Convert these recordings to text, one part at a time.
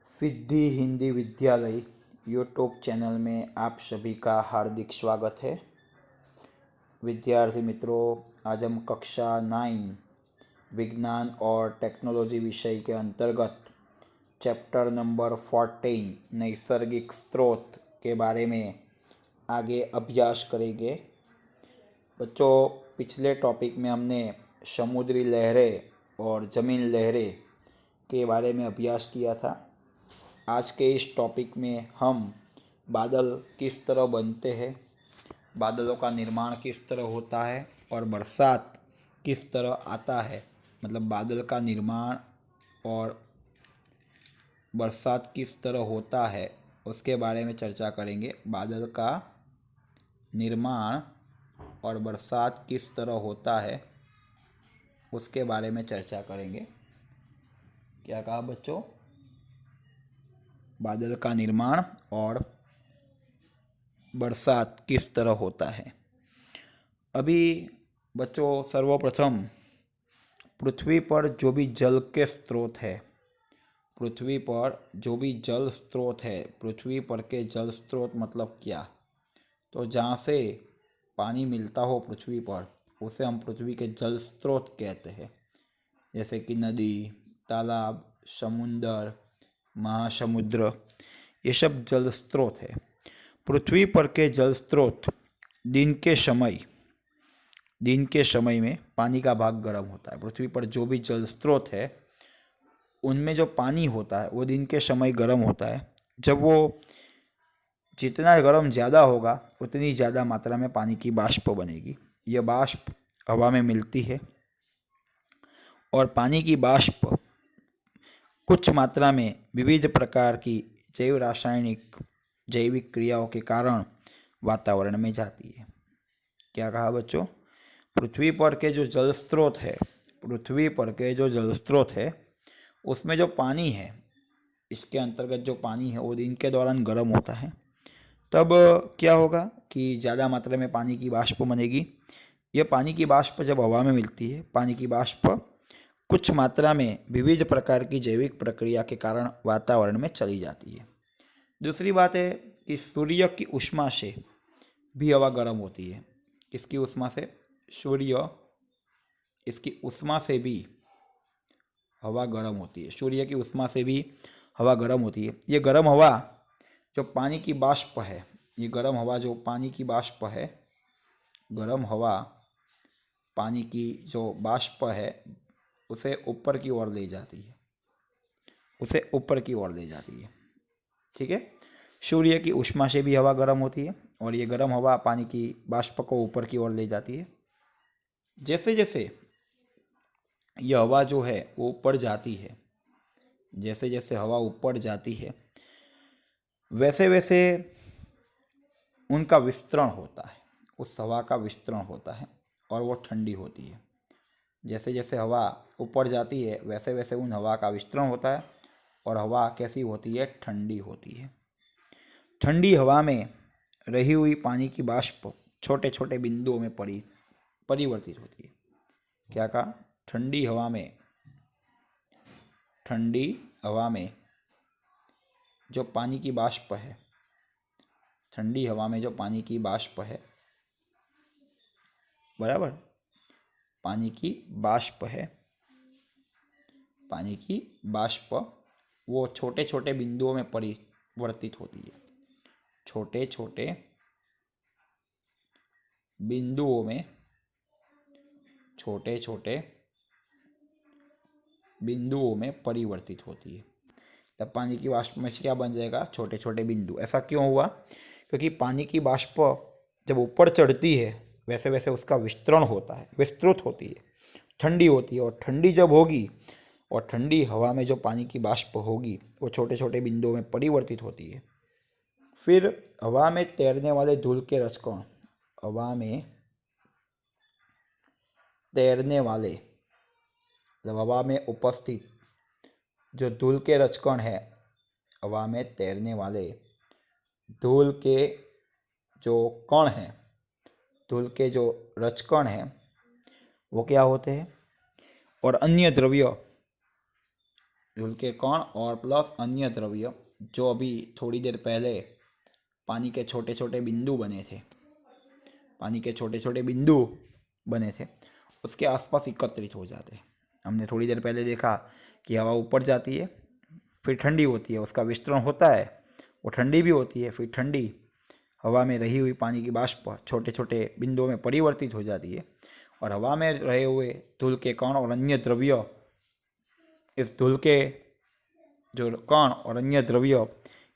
सिद्धि हिंदी विद्यालय YouTube channel में आप सभी का हार्दिक स्वागत है। विद्यार्थी मित्रों, आज हम कक्षा 9 विज्ञान और टेक्नोलॉजी विषय के अंतर्गत चैप्टर नंबर 14 नैसर्गिक स्रोत के बारे में आगे अभ्यास करेंगे। बच्चों, पिछले टॉपिक में हमने समुद्री लहरें और ज़मीन लहरें के बारे में अभ्यास किया था। आज के इस टॉपिक में हम बादल किस तरह बनते हैं, बादलों का निर्माण किस तरह होता है और बरसात किस तरह आता है, मतलब बादल का निर्माण और बरसात किस तरह होता है उसके बारे में चर्चा करेंगे। बादल का निर्माण और बरसात किस तरह होता है उसके बारे में चर्चा करेंगे। क्या कहा बच्चों? बादल का निर्माण और बरसात किस तरह होता है। अभी बच्चों, सर्वप्रथम पृथ्वी पर जो भी जल के स्रोत है, पृथ्वी पर जो भी जल स्रोत है, पृथ्वी पर के जल स्रोत मतलब क्या? तो जहाँ से पानी मिलता हो पृथ्वी पर उसे हम पृथ्वी के जल स्रोत कहते हैं। जैसे कि नदी, तालाब, समुंदर, महासमुद्र, ये सब जल स्रोत है। पृथ्वी पर के जल स्रोत दिन के समय में पानी का भाग गर्म होता है। पृथ्वी पर जो भी जल स्रोत है उनमें जो पानी होता है वो दिन के समय गर्म होता है। जब वो जितना गर्म ज़्यादा होगा उतनी ज़्यादा मात्रा में पानी की वाष्प बनेगी। यह वाष्प हवा में मिलती है और पानी की वाष्प कुछ मात्रा में विविध प्रकार की जैविक क्रियाओं के कारण वातावरण में जाती है। क्या कहा बच्चों? पृथ्वी पर के जो जल स्रोत है उसमें जो पानी है, इसके अंतर्गत जो पानी है वो दिन के दौरान गर्म होता है। तब क्या होगा कि ज़्यादा मात्रा में पानी की वाष्प बनेगी। यह पानी की वाष्प जब हवा में मिलती है, पानी की वाष्प कुछ मात्रा में विविध प्रकार की जैविक प्रक्रिया के कारण वातावरण में चली जाती है। दूसरी बात है कि सूर्य की ऊष्मा से भी हवा गर्म होती है। किसकी ऊष्मा से? इसकी ऊष्मा से भी हवा गर्म होती है। सूर्य की ऊष्मा से भी हवा गर्म होती है। ये गर्म हवा जो पानी की वाष्प है, गर्म हवा पानी की जो वाष्प है उसे ऊपर की ओर ले जाती है। ठीक है? सूर्य की ऊष्मा से भी हवा गर्म होती है और ये गर्म हवा पानी की वाष्प को ऊपर की ओर ले जाती है। जैसे जैसे यह हवा जो है वो ऊपर जाती है, वैसे वैसे उनका विस्तरण होता है, उस हवा का विस्तरण होता है और वो ठंडी होती है। जैसे जैसे हवा ऊपर जाती है वैसे वैसे उन हवा का विस्तरण होता है और हवा कैसी होती है? ठंडी होती है। ठंडी हवा में रही हुई पानी की वाष्प छोटे छोटे बिंदुओं में परिवर्तित होती है। क्या कहा? ठंडी हवा में जो पानी की वाष्प है, बराबर, पानी की वाष्प वो छोटे छोटे बिंदुओं में परिवर्तित होती है। छोटे छोटे बिंदुओं में परिवर्तित होती है। तब पानी की वाष्प में से क्या बन जाएगा? छोटे छोटे बिंदु। ऐसा क्यों हुआ? क्योंकि पानी की वाष्प जब ऊपर चढ़ती है वैसे वैसे उसका विस्तृत होती है, ठंडी होती है। और ठंडी जब होगी और ठंडी हवा में जो पानी की वाष्प होगी वो छोटे छोटे बिंदुओं में परिवर्तित होती है। फिर हवा में तैरने वाले धूल के रजकण, हवा में उपस्थित जो धूल के रजकण है, हवा में तैरने वाले धूल के जो रजकण हैं वो क्या होते हैं? और अन्य द्रव्य धूल के कण और प्लस अन्य द्रव्य जो अभी थोड़ी देर पहले पानी के छोटे छोटे बिंदु बने थे, पानी के छोटे छोटे बिंदु बने थे, उसके आसपास एकत्रित हो जाते हैं। हमने थोड़ी देर पहले देखा कि हवा ऊपर जाती है, फिर ठंडी होती है, उसका विस्तरण होता है, वो ठंडी भी होती है, फिर ठंडी हवा में रही हुई पानी की बाष्प छोटे छोटे बिंदुओं में परिवर्तित हो जाती है और हवा में रहे हुए धूल के कण और अन्य द्रव्य, इस धूल के जो कण और अन्य द्रव्य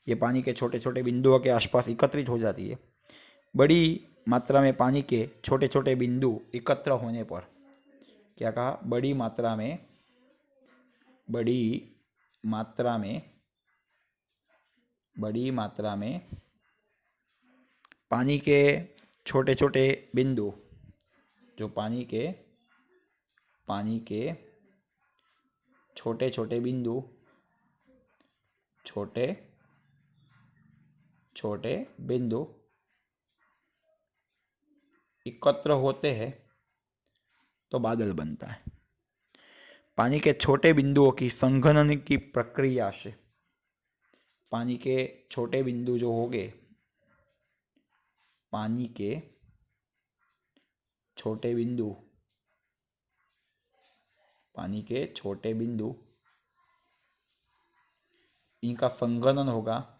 ये पानी के छोटे छोटे बिंदुओं के आसपास एकत्रित हो जाती है। बड़ी मात्रा में पानी के छोटे छोटे बिंदु एकत्र होने पर, क्या कहा, बड़ी मात्रा में पानी के छोटे छोटे बिंदु, जो पानी के छोटे छोटे बिंदु, छोटे बिंदु एकत्र होते हैं तो बादल बनता है। पानी के छोटे बिंदुओं की संघनन की प्रक्रिया से पानी के छोटे बिंदु जो होंगे, पानी के छोटे बिंदु इनका संघनन होगा,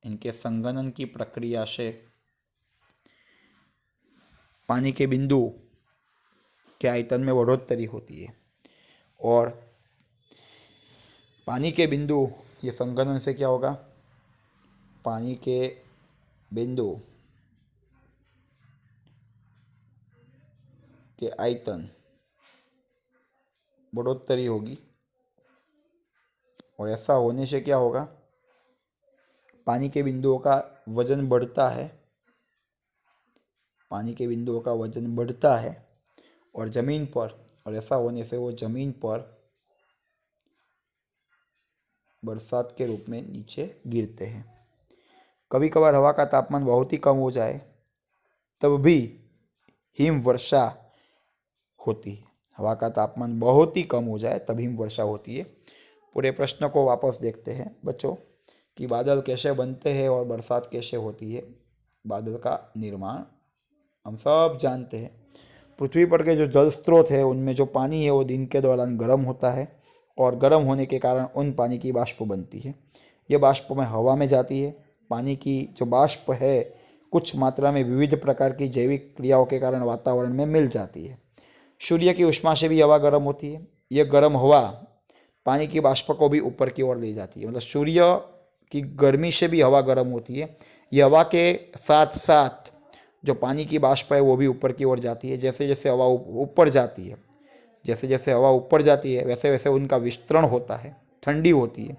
इनके संघनन की प्रक्रिया से पानी के बिंदु के आयतन में बढ़ोतरी होती है और पानी के बिंदु, ये संघनन से क्या होगा, पानी के बिंदु के आयतन बढ़ोतरी होगी और ऐसा होने से क्या होगा, पानी के बिंदुओं का वजन बढ़ता है, पानी के बिंदुओं का वजन बढ़ता है और ज़मीन पर, और ऐसा होने से वो ज़मीन पर बरसात के रूप में नीचे गिरते हैं। कभी कभार हवा का तापमान बहुत ही कम हो जाए तब भी हिम वर्षा होती है। हवा का तापमान बहुत ही कम हो जाए तब हिम वर्षा होती है। पूरे प्रश्न को वापस देखते हैं बच्चों कि बादल कैसे बनते हैं और बरसात कैसे होती है। बादल का निर्माण हम सब जानते हैं। पृथ्वी पर के जो जल स्रोत है उनमें जो पानी है वो दिन के दौरान गर्म होता है और गर्म होने के कारण उन पानी की बाष्प बनती है। ये बाष्प में हवा में जाती है। पानी की जो बाष्प है कुछ मात्रा में विविध प्रकार की जैविक क्रियाओं के कारण वातावरण में मिल जाती है। सूर्य की ऊष्मा से भी हवा गर्म होती है। ये गर्म हवा पानी की बाष्प को भी ऊपर की ओर ले जाती है। मतलब सूर्य की गर्मी से भी हवा गर्म होती है। ये हवा के साथ साथ जो पानी की बाष्प है वो भी ऊपर की ओर जाती है। जैसे जैसे हवा ऊपर जाती है, जैसे जैसे हवा ऊपर जाती है वैसे वैसे उनका विस्तरण होता है, ठंडी होती है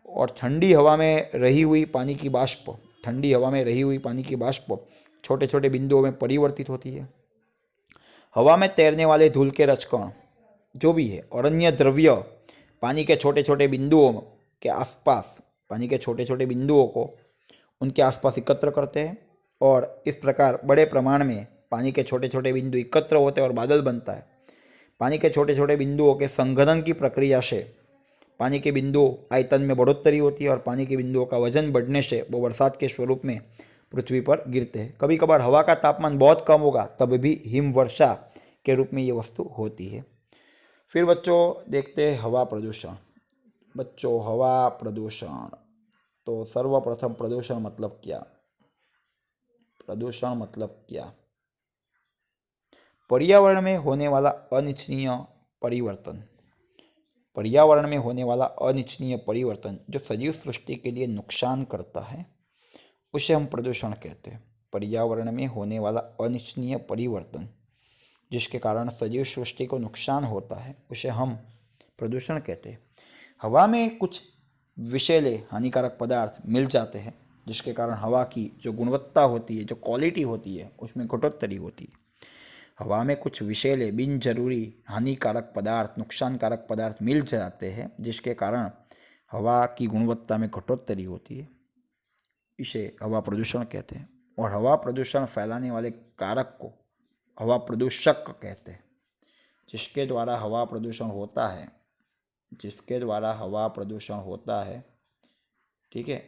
और ठंडी हवा में रही हुई पानी की बाष्प, ठंडी हवा में रही हुई पानी की बाष्प छोटे छोटे बिंदुओं में परिवर्तित होती है। हवा में तैरने वाले धूल के रचकण जो भी है और अन्य द्रव्य पानी के छोटे छोटे बिंदुओं के आसपास, पानी के छोटे छोटे बिंदुओं को उनके आसपास एकत्र करते हैं और इस प्रकार बड़े प्रमाण में पानी के छोटे छोटे बिंदु एकत्र होते हैं और बादल बनता है। पानी के छोटे छोटे बिंदुओं के संघनन की प्रक्रिया से पानी के बिंदु आयतन में बढ़ोतरी होती है और पानी के बिंदुओं का वजन बढ़ने से वो बरसात के स्वरूप में पृथ्वी पर गिरते हैं। कभी कभार हवा का तापमान बहुत कम होगा तब भी हिमवर्षा के रूप में ये वस्तु होती है। फिर बच्चों देखते हैं हवा प्रदूषण। बच्चों हवा प्रदूषण, तो सर्वप्रथम प्रदूषण मतलब क्या? प्रदूषण मतलब क्या? पर्यावरण में होने वाला अनिच्छनीय परिवर्तन, पर्यावरण में होने वाला अनिच्छनीय परिवर्तन जो सजीव सृष्टि के लिए नुकसान करता है उसे हम प्रदूषण कहते हैं। पर्यावरण में होने वाला अनिच्छनीय परिवर्तन जिसके कारण सजीव सृष्टि को नुकसान होता है उसे हम प्रदूषण कहते हैं। हवा में कुछ विषैले हानिकारक पदार्थ मिल जाते हैं जिसके कारण हवा की जो गुणवत्ता होती है, जो क्वालिटी होती है, उसमें घटोत्तरी होती है। हवा में कुछ विषैले बिन जरूरी हानिकारक पदार्थ, नुकसानकारक पदार्थ मिल जाते हैं जिसके कारण हवा की गुणवत्ता में घटोत्तरी होती है। इसे हवा प्रदूषण कहते हैं। और हवा प्रदूषण फैलाने वाले कारक को हवा प्रदूषक कहते हैं। जिसके द्वारा हवा प्रदूषण होता है जिसके द्वारा हवा प्रदूषण होता है, ठीक है,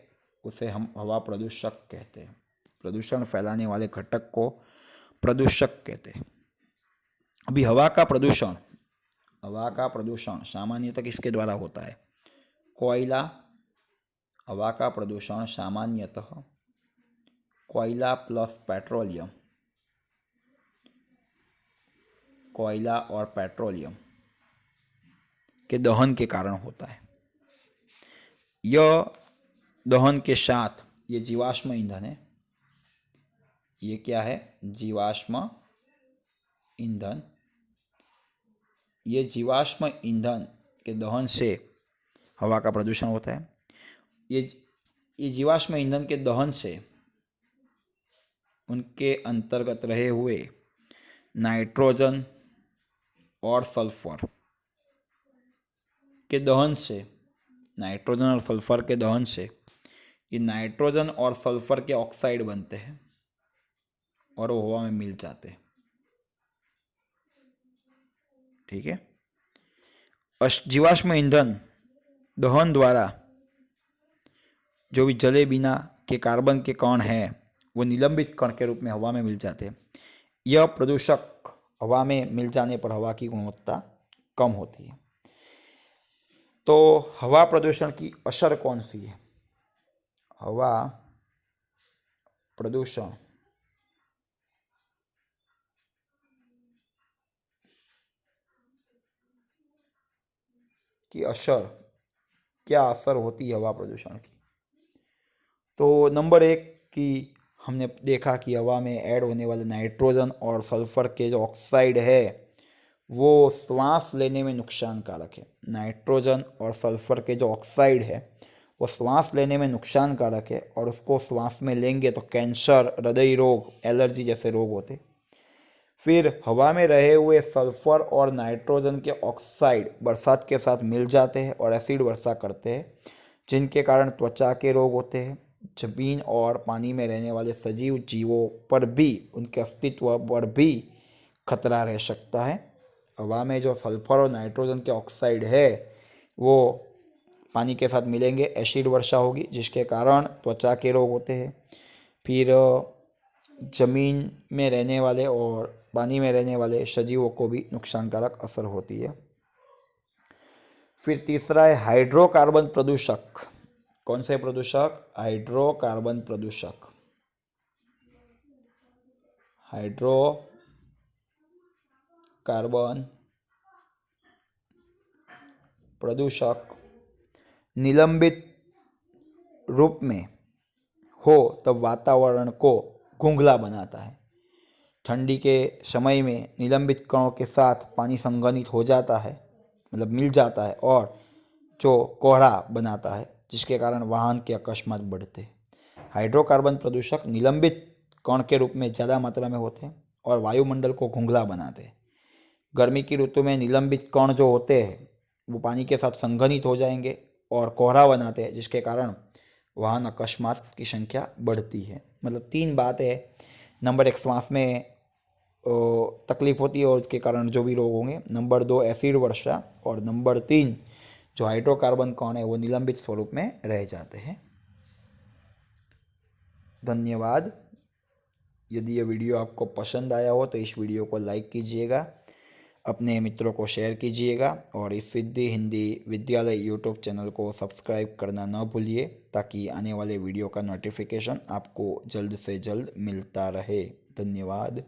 उसे हम हवा प्रदूषक कहते हैं। प्रदूषण फैलाने वाले घटक को प्रदूषक कहते हैं। अभी हवा का प्रदूषण सामान्यतः किसके द्वारा होता है? कोयला। हवा का प्रदूषण सामान्यतः कोयला प्लस पेट्रोलियम, कोयला और पेट्रोलियम के दहन के कारण होता है। यह दहन के साथ ये जीवाश्म ईंधन है। ये क्या है? जीवाश्म ईंधन। ये जीवाश्म ईंधन के दहन से हवा का प्रदूषण होता है। ये जीवाश्म ईंधन के दहन से उनके अंतर्गत रहे हुए नाइट्रोजन और सल्फर के दहन से, नाइट्रोजन और सल्फर के दहन से ये नाइट्रोजन और सल्फर के ऑक्साइड बनते हैं और वो हवा में मिल जाते हैं। ठीक है। जीवाश्म ईंधन दहन द्वारा जो भी जले बिना के कार्बन के कण हैं वो निलंबित कण के रूप में हवा में मिल जाते हैं। यह प्रदूषक हवा में मिल जाने पर हवा की गुणवत्ता कम होती है। तो हवा प्रदूषण की असर कौन सी है? हवा प्रदूषण की असर, क्या असर होती है हवा प्रदूषण की? तो नंबर 1 की हमने देखा कि हवा में ऐड होने वाले नाइट्रोजन और सल्फर के जो ऑक्साइड है वो श्वास लेने में नुकसानकारक है। नाइट्रोजन और सल्फर के जो ऑक्साइड है वो श्वास लेने में नुकसानकारक है और उसको श्वास में लेंगे तो कैंसर, हृदय रोग, एलर्जी जैसे रोग होते। फिर हवा में रहे हुए सल्फर और नाइट्रोजन के ऑक्साइड बरसात के साथ मिल जाते हैं और एसिड वर्षा करते हैं, जिनके कारण त्वचा के रोग होते हैं। जमीन और पानी में रहने वाले सजीव जीवों पर भी, उनके अस्तित्व पर भी खतरा रह सकता है। हवा में जो सल्फर और नाइट्रोजन के ऑक्साइड है वो पानी के साथ मिलेंगे, एसिड वर्षा होगी जिसके कारण त्वचा के रोग होते हैं। फिर जमीन में रहने वाले और पानी में रहने वाले सजीवों को भी नुकसानकारक असर होती है। फिर तीसरा है हाइड्रोकार्बन प्रदूषक। कौन से प्रदूषक? हाइड्रोकार्बन प्रदूषक। हाइड्रोकार्बन प्रदूषक निलंबित रूप में हो तब वातावरण को गुंगला बनाता है। ठंडी के समय में निलंबित कणों के साथ पानी संघनित हो जाता है, मतलब मिल जाता है, और जो कोहरा बनाता है जिसके कारण वाहन के अकस्मात बढ़ते हैं। हाइड्रोकार्बन प्रदूषक निलंबित कण के रूप में ज़्यादा मात्रा में होते हैं और वायुमंडल को गुंगला बनाते हैं। गर्मी की ऋतु में निलंबित कण जो होते हैं वो पानी के साथ संघनित हो जाएंगे और कोहरा बनाते हैं जिसके कारण वाहन अकस्मात की संख्या बढ़ती है। मतलब 3 बात है। नंबर 1 श्वास में तकलीफ होती है और उसके कारण जो भी रोग होंगे। नंबर 2 एसिड वर्षा, और नंबर 3 जो हाइड्रोकार्बन कण है वो निलंबित स्वरूप में रह जाते हैं। धन्यवाद। यदि ये वीडियो आपको पसंद आया हो तो इस वीडियो को लाइक कीजिएगा, अपने मित्रों को शेयर कीजिएगा और इस सिद्धि हिंदी विद्यालय यूट्यूब चैनल को सब्सक्राइब करना न भूलिए ताकि आने वाले वीडियो का नोटिफिकेशन आपको जल्द से जल्द मिलता रहे। धन्यवाद।